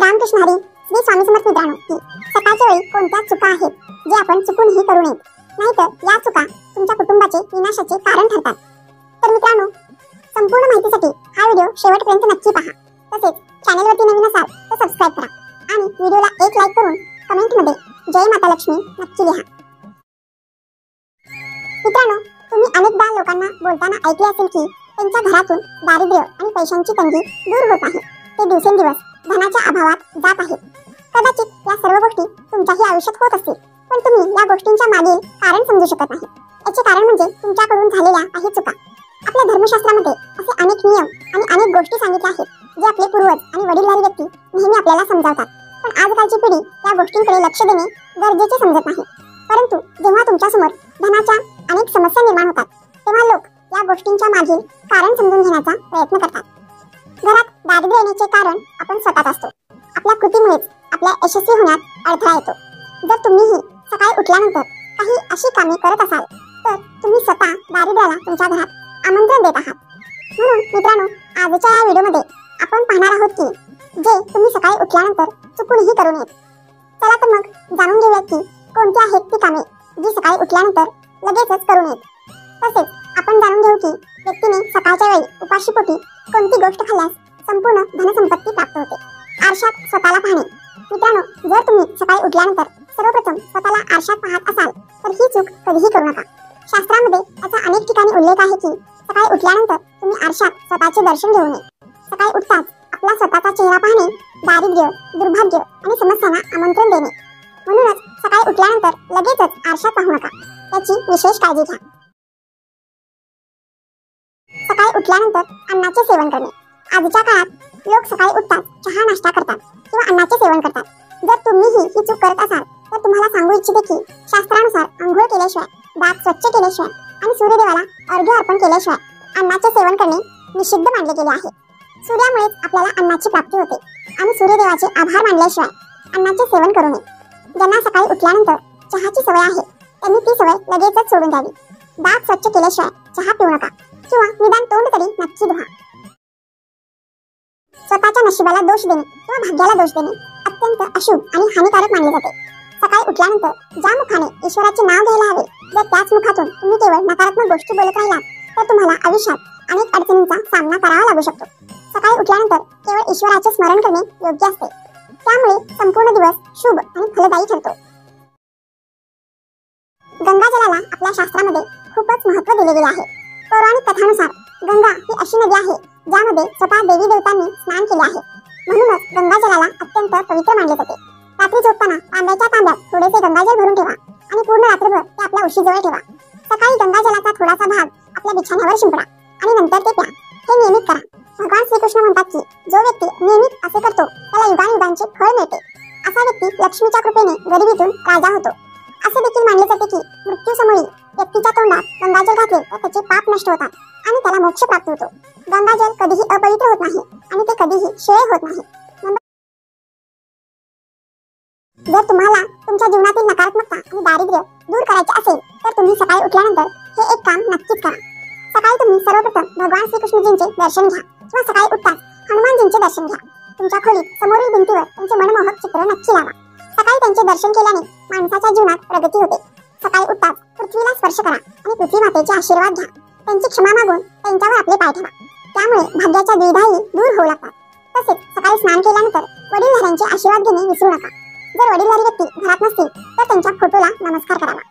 रामकृष्ण हरी श्री स्वामी समर्थ मित्रांनो, की सकाळच्या वेळी कोणत्या चुका आहेत जे आपण चुकूनही करू नयेत, नाहीतर या चुका तुमच्या कुटुंबाचे विनाशाचे कारण ठरतात. तर मित्रांनो, संपूर्ण माहितीसाठी हा व्हिडिओ शेवटपर्यंत नक्की पहा. तसेच चॅनलवरती नवीन असाल तर सबस्क्राइब करा आणि व्हिडिओला एक लाईक करून कमेंटमध्ये जय माता लक्ष्मी नक्की लिहा. मित्रांनो, तुम्ही अनेकदा लोकांना बोलताना ऐकले असेल की त्यांच्या घरातून दारिद्र्य आणि पैशांची तंगी दूर होत आहे, ते दिवसेंदिवस धनाच्या अभावात जात आहेत. कदाचित या सर्व गोष्टी तुमच्याही आयुष्यात होत असतील, पण तुम्ही या गोष्टींच्या मागील कारण समजू शकत नाही. याचे कारण म्हणजे तुमच्याकडून झालेल्या काही चुका. आपल्या धर्मशास्त्रामध्ये असे अनेक नियम आणि अनेक गोष्टी सांगितल्या आहेत जे आपले पूर्वज आणि वडीलधारी व्यक्ती नेहमी आपल्याला समजावतात, पण आजकालची पिढी या गोष्टींकडे लक्ष देणे गरजेचे समजत नाही. परंतु जेव्हा तुमच्यासमोर धनाच्या अनेक समस्या निर्माण होतात, तेव्हा लोक या गोष्टींच्या मागील कारण समजून घेण्याचा प्रयत्न करतात. घरात दारिद्र्य येण्याचे कारण आपण स्वतःच असतो. आपल्या कृतीमुळेच आपल्या यशस्वी होण्यात अडथळा येतो. जर तुम्हीही सकाळी उठल्यानंतर काही अशी कामे करत असाल तर तुम्ही स्वतः दारिद्र्याला तुमच्या घरात आमंत्रण देत आहात. म्हणून मित्रांनो, आजच्या या व्हिडिओमध्ये आपण पाहणार आहोत की जे तुम्ही सकाळी उठल्यानंतर चुकूनही करू नयेत. चला तर मग जाणून घेऊया की कोणती आहेत ती कामे जी सकाळी उठल्यानंतर लगेचच करू नयेत. तसेच आपण जाणून घेऊ की व्यक्तीने सकाळच्या वेळी उपाशीपोटी कोणती गोष्ट खाल्ल्यास संपूर्ण धनसंपत्ती प्राप्त होते. आरशात स्वतःला पाहणे. मित्रांनो, जर तुम्ही सकाळी उठल्यानंतर सर्वप्रथम स्वतःला आरशात पाहत असाल तर ही चूक कधीही करू नका. शास्त्रामध्ये असा अनेक ठिकाणी उल्लेख आहे की सकाळी उठल्यानंतर तुम्ही आरशात स्वतःचे दर्शन घेऊ नये. सकाळी उठताच आपला स्वतःचा चेहरा पाहणे दारिद्र्य, दुर्भाग्य आणि समस्यांना आमंत्रण देणे. म्हणूनच सकाळी उठल्यानंतर लगेचच आरशात पाहू नका, याची विशेष काळजी घ्या. सकाळी उठल्यानंतर अन्नाचे सेवन करणे. आजच्या काळात लोक सकाळी उठताच चहा नाश्ता करतात किंवा अन्नाचे सेवन करतात. जर तुम्हीही ही चूक करत असाल तर तुम्हाला सांगू इच्छिते की शास्त्रानुसार अंघोळ केल्याशिवाय, दात स्वच्छ केल्याशिवाय आणि सूर्यदेवाला अर्घ्य अर्पण केल्याशिवाय अन्नाचे सेवन करणे निषिद्ध मानले गेले आहे. सूर्यामुळेच आपल्याला अन्नाची प्राप्ती होते आणि सूर्यदेवाचे आभार मानल्याशिवाय अन्नाचे सेवन करू नये. ज्यांना सकाळी उठल्यानंतर चहाची सवय आहे त्यांनी ती सवय लगेचच सोडून द्यावी. दात स्वच्छ केल्याशिवाय चहा पिऊ नका किंवा निदान तोंड तरी नक्की धुवा. स्वतःच्या नशिबाला दोष देणे किंवा भाग्याला दोष देणे अत्यंत अशुभ आणि हानिकारक मानले जाते. सकाळी उठल्यानंतर ज्या मुखाने ईश्वराचे नाव घ्यायला हवे, जर त्याच मुखातून तुम्ही केवळ नकारात्मक गोष्टी बोलत राहिलात तर तुम्हाला आयुष्यात अनेक अडचणींचा सामना करावा लागू शकतो. सकाळी उठल्यानंतर केवळ ईश्वराचे स्मरण करणे योग्य असते. त्यामुळे संपूर्ण दिवस शुभ आणि फलदायी ठरतो. गंगाजलाला आपल्या शास्त्रामध्ये खूपच महत्त्व दिले गेले आहे. पौराणिक कथानुसार गंगा ही अशी नदी आहे ज्यामध्ये स्वतः देवी देवतांनी स्नान केले आहे. म्हणूनच गंगाजलाला अत्यंत पवित्र मानले जाते. रात्री झोपताना तांब्याच्या तांब्यात थोडेसे गंगाजल भरून ठेवा आणि पूर्ण रात्रभर ते आपल्या उशीजवळ ठेवा. सकाळी गंगाजलाचा थोडासा भाग आपल्या बिछाण्यावर शिंपडा आणि नंतर ते प्या. हे नियमित करा. भगवान श्रीकृष्ण म्हणतात की जो व्यक्ती नियमित असे करतो त्याला युगानुयुगांचे फळ मिळते. असा व्यक्ती लक्ष्मीच्या कृपेने गरिबीतून राजा होतो. असे देखील मानले जाते की मृत्यूसमयी व्यक्तीच्या तोंडात गंगाजल घातले तर त्याचे पाप नष्ट होतात आणि त्याला मोक्ष प्राप्त होतो. गंगाजल कधीही अपवित्र होत नाही आणि ते कधीही शिळे होत नाही. जर तुम्हाला तुमच्या जीवनातील नकारात्मकता आणि दारिद्र्य दूर करायचे असेल तर तुम्ही सकाळी उठल्यानंतर हे एक काम नक्कीच करा. सकाळी तुम्ही सर्वप्रथम भगवान श्रीकृष्णजींचे दर्शन घ्या किंवा सकाळी उठताच हनुमानजींचे दर्शन घ्या. तुमच्या खोलीत समोरील भिंतीवर त्यांचे मनमोहक चित्र नक्की लावा. सकाळी त्यांचे दर्शन केल्याने माणसाच्या जीवनात प्रगती होते. सकाळी उठताच पृथ्वीला स्पर्श करा आणि पृथ्वी मातेचे आशीर्वाद घ्या. त्यांची क्षमा मागून त्यांच्यावर आपले पाय ठेवा. त्यामुळे भाग्याच्या द्विधाही दूर होऊ लागतात. तसेच सकाळी स्नान केल्यानंतर वडीलधाऱ्यांचे आशीर्वाद घेणे विसरू नका. जर वडीलधारी व्यक्ती घरात नसतील तर त्यांच्या फोटोला नमस्कार करावा.